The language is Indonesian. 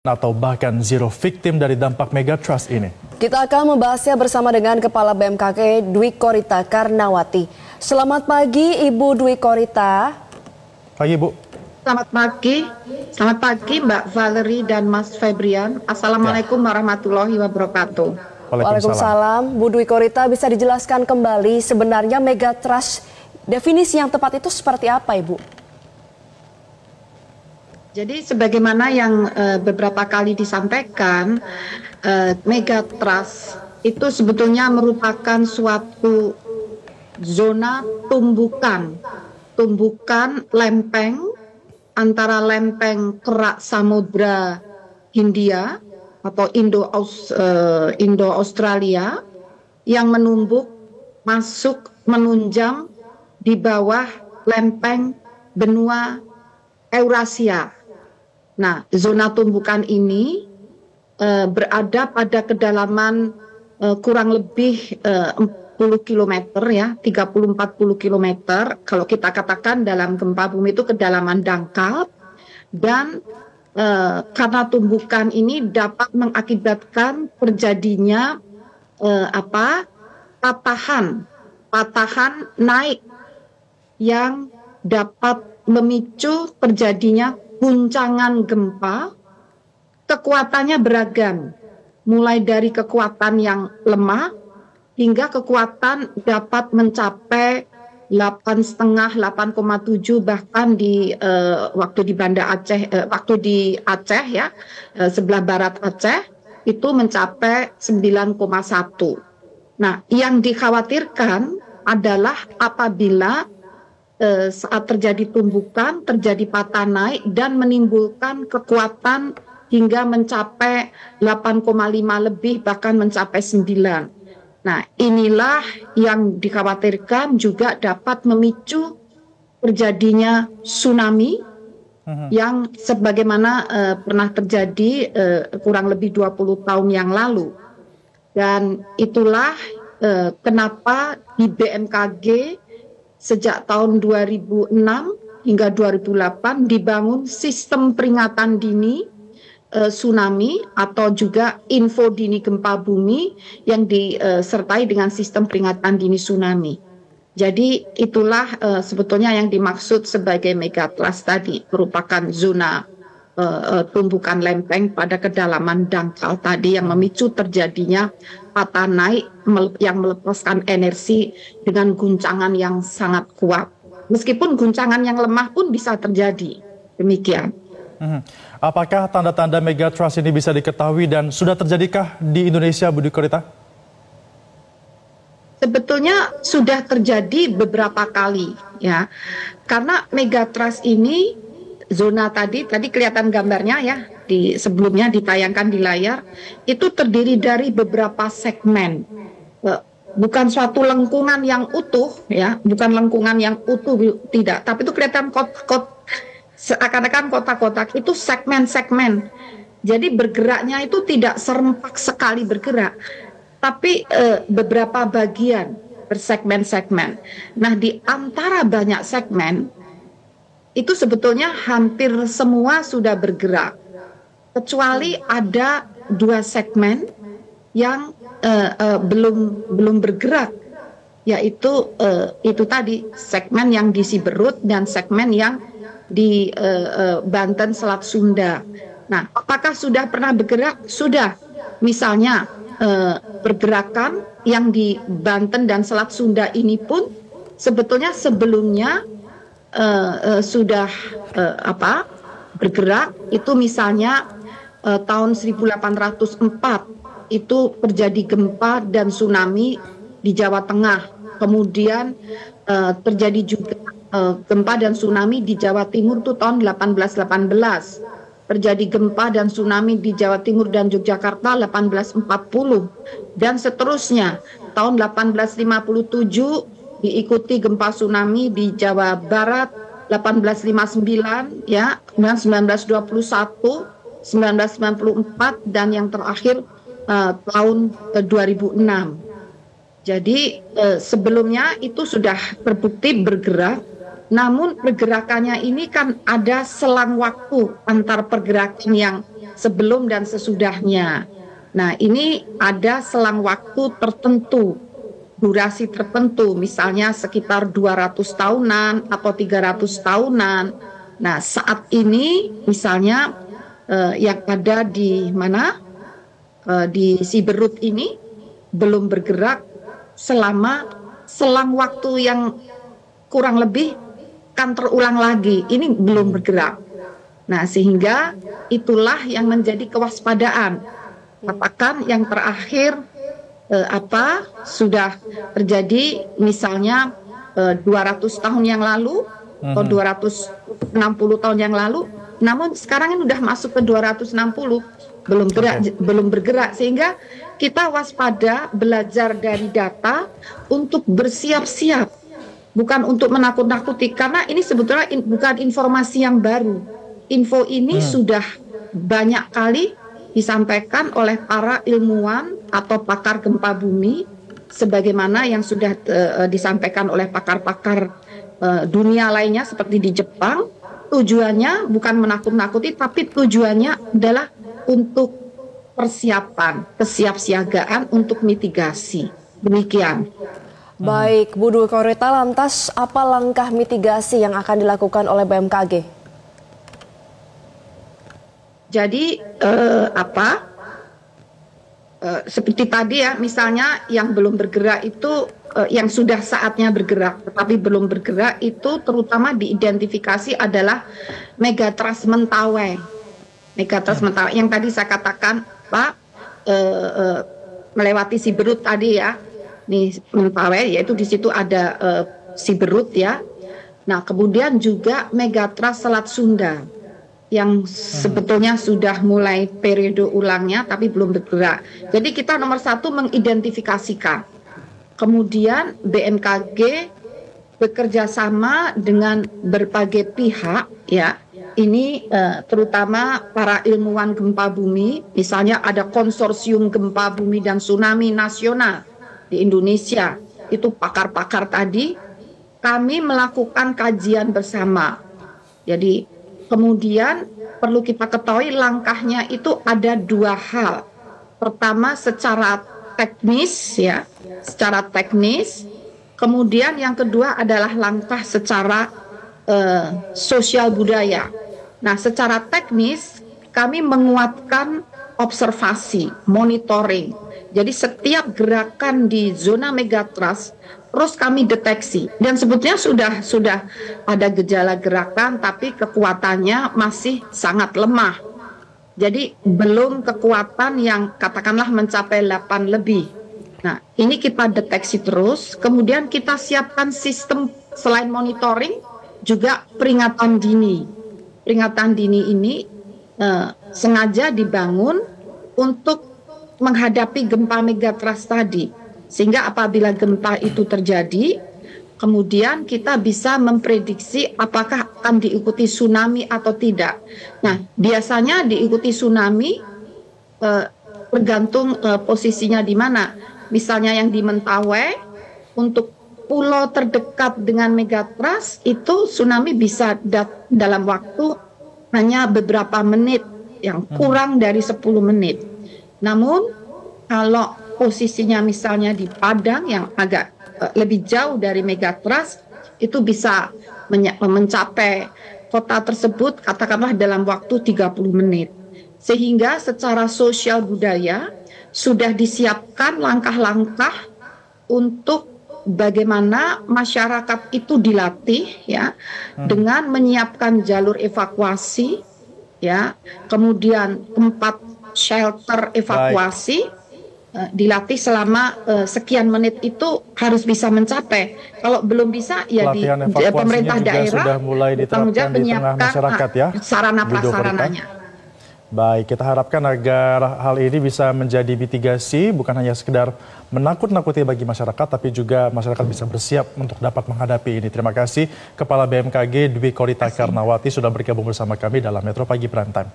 atau bahkan zero victim dari dampak megatrust ini. Kita akan membahasnya bersama dengan Kepala BMKG Dwi Korita Karnawati. Selamat pagi Ibu Dwi Korita. Pagi Bu. Selamat pagi Mbak Valerie dan Mas Febrian. Assalamualaikum warahmatullahi wabarakatuh. Waalaikumsalam. Bu Dwi Korita, bisa dijelaskan kembali sebenarnya megatrust, definisi yang tepat itu seperti apa Ibu? Jadi sebagaimana yang beberapa kali disampaikan, megatrust itu sebetulnya merupakan suatu zona tumbukan lempeng antara lempeng kerak Samudra Hindia atau Indo-Australia yang menumbuk masuk menunjang di bawah lempeng benua Eurasia. Nah, zona tumbukan ini berada pada kedalaman kurang lebih 40 km ya, 30-40 km. Kalau kita katakan dalam gempa bumi itu kedalaman dangkal, dan karena tumbukan ini dapat mengakibatkan terjadinya patahan naik yang dapat memicu terjadinya guncangan gempa. Kekuatannya beragam, mulai dari kekuatan yang lemah hingga kekuatan dapat mencapai 8,5, 8,7, bahkan di waktu di Banda Aceh, waktu di Aceh ya, sebelah barat Aceh itu mencapai 9,1. Nah, yang dikhawatirkan adalah apabila saat terjadi tumbukan, terjadi patah naik dan menimbulkan kekuatan hingga mencapai 8,5 lebih, bahkan mencapai 9. Nah, inilah yang dikhawatirkan juga dapat memicu terjadinya tsunami yang sebagaimana pernah terjadi kurang lebih 20 tahun yang lalu. Dan itulah kenapa di BMKG sejak tahun 2006 hingga 2008 dibangun sistem peringatan dini tsunami atau juga info dini gempa bumi yang disertai dengan sistem peringatan dini tsunami. Jadi itulah sebetulnya yang dimaksud sebagai megatrust tadi, merupakan zona tumbukan lempeng pada kedalaman dangkal tadi yang memicu terjadinya patah naik yang melepaskan energi dengan guncangan yang sangat kuat. Meskipun guncangan yang lemah pun bisa terjadi. Demikian. Apakah tanda-tanda megatrust ini bisa diketahui dan sudah terjadikah di Indonesia, Bu Dwi Korita? Sebetulnya sudah terjadi beberapa kali ya. Karena megatrust ini zona tadi kelihatan gambarnya ya, di sebelumnya ditayangkan di layar, itu terdiri dari beberapa segmen, bukan suatu lengkungan yang utuh ya, bukan lengkungan yang utuh, tidak, tapi itu kelihatan seakan-akan kotak-kotak, itu segmen-segmen. Jadi bergeraknya itu tidak serempak sekali bergerak, tapi beberapa bagian bersegmen-segmen. Nah, di antara banyak segmen itu sebetulnya hampir semua sudah bergerak, kecuali ada 2 segmen yang belum bergerak, yaitu itu tadi segmen yang di Siberut dan segmen yang di Banten Selat Sunda. Nah, apakah sudah pernah bergerak? Sudah. Misalnya pergerakan yang di Banten dan Selat Sunda ini pun sebetulnya sebelumnya sudah bergerak. Itu misalnya tahun 1804 itu terjadi gempa dan tsunami di Jawa Tengah. Kemudian terjadi juga gempa dan tsunami di Jawa Timur itu tahun 1818. Terjadi gempa dan tsunami di Jawa Timur dan Yogyakarta 1840 dan seterusnya. Tahun 1857 diikuti gempa tsunami di Jawa Barat 1859 ya, kemudian 1921, 1994 dan yang terakhir tahun 2006. Jadi sebelumnya itu sudah terbukti bergerak, namun pergerakannya ini kan ada selang waktu antar pergerakan yang sebelum dan sesudahnya. Nah, ini ada selang waktu tertentu, durasi tertentu, misalnya sekitar 200 tahunan atau 300 tahunan. Nah, saat ini misalnya yang ada di mana? Di Siberut ini belum bergerak selama selang waktu yang kurang lebih kan terulang lagi. Ini belum bergerak. Nah, sehingga itulah yang menjadi kewaspadaan. Katakan yang terakhir sudah terjadi misalnya 200 tahun yang lalu atau 260 tahun yang lalu, namun sekarang ini sudah masuk ke 260, belum bergerak, sehingga kita waspada, belajar dari data untuk bersiap-siap, bukan untuk menakut-nakuti, karena ini sebetulnya bukan informasi yang baru. Info ini sudah banyak kali disampaikan oleh para ilmuwan atau pakar gempa bumi, sebagaimana yang sudah disampaikan oleh pakar-pakar dunia lainnya seperti di Jepang. Tujuannya bukan menakut-nakuti, tapi tujuannya adalah untuk persiapan, kesiapsiagaan untuk mitigasi. Demikian. Baik, Bu Dwi Korita, lantas apa langkah mitigasi yang akan dilakukan oleh BMKG? Jadi seperti tadi ya, misalnya yang belum bergerak itu, yang sudah saatnya bergerak tetapi belum bergerak itu terutama diidentifikasi adalah Megatrust Mentawai. Megatrust Mentawai yang tadi saya katakan Pak, melewati Siberut tadi ya, nih Mentawai, yaitu di situ ada Siberut ya. Nah, kemudian juga Megatrust Selat Sunda yang sebetulnya sudah mulai periode ulangnya tapi belum bergerak. Jadi kita nomor satu mengidentifikasikan. Kemudian BMKG bekerja sama dengan berbagai pihak ya. Ini terutama para ilmuwan gempa bumi, misalnya ada konsorsium gempa bumi dan tsunami nasional di Indonesia. Itu pakar-pakar tadi, kami melakukan kajian bersama. Jadi kemudian perlu kita ketahui langkahnya itu ada dua hal. Pertama secara teknis ya, secara teknis. Kemudian yang kedua adalah langkah secara sosial budaya. Nah, secara teknis kami menguatkan observasi, monitoring. Jadi setiap gerakan di zona megatrust terus kami deteksi, dan sebetulnya sudah ada gejala gerakan tapi kekuatannya masih sangat lemah. Jadi belum kekuatan yang katakanlah mencapai 8 lebih. Nah, ini kita deteksi terus, kemudian kita siapkan sistem selain monitoring juga peringatan dini. Peringatan dini ini sengaja dibangun untuk menghadapi gempa megatrust tadi. Sehingga apabila gempa itu terjadi, kemudian kita bisa memprediksi apakah akan diikuti tsunami atau tidak. Nah, biasanya diikuti tsunami tergantung posisinya di mana. Misalnya yang di Mentawai, untuk pulau terdekat dengan megatrust itu tsunami bisa dalam waktu hanya beberapa menit, yang kurang dari 10 menit. Namun kalau posisinya misalnya di Padang yang agak lebih jauh dari megatrust, itu bisa mencapai kota tersebut katakanlah dalam waktu 30 menit. Sehingga secara sosial budaya sudah disiapkan langkah-langkah untuk bagaimana masyarakat itu dilatih ya, dengan menyiapkan jalur evakuasi ya, kemudian tempat shelter evakuasi. Dilatih selama sekian menit itu harus bisa mencapai. Kalau belum bisa ya pemerintah daerah sudah mulai diterapkan di tengah masyarakat ya, sarana prasarananya. Baik, kita harapkan agar hal ini bisa menjadi mitigasi, bukan hanya sekedar menakut-nakuti bagi masyarakat, tapi juga masyarakat bisa bersiap untuk dapat menghadapi ini. Terima kasih Kepala BMKG Dwi Korita Karnawati sudah bergabung bersama kami dalam Metro Pagi Prime Time.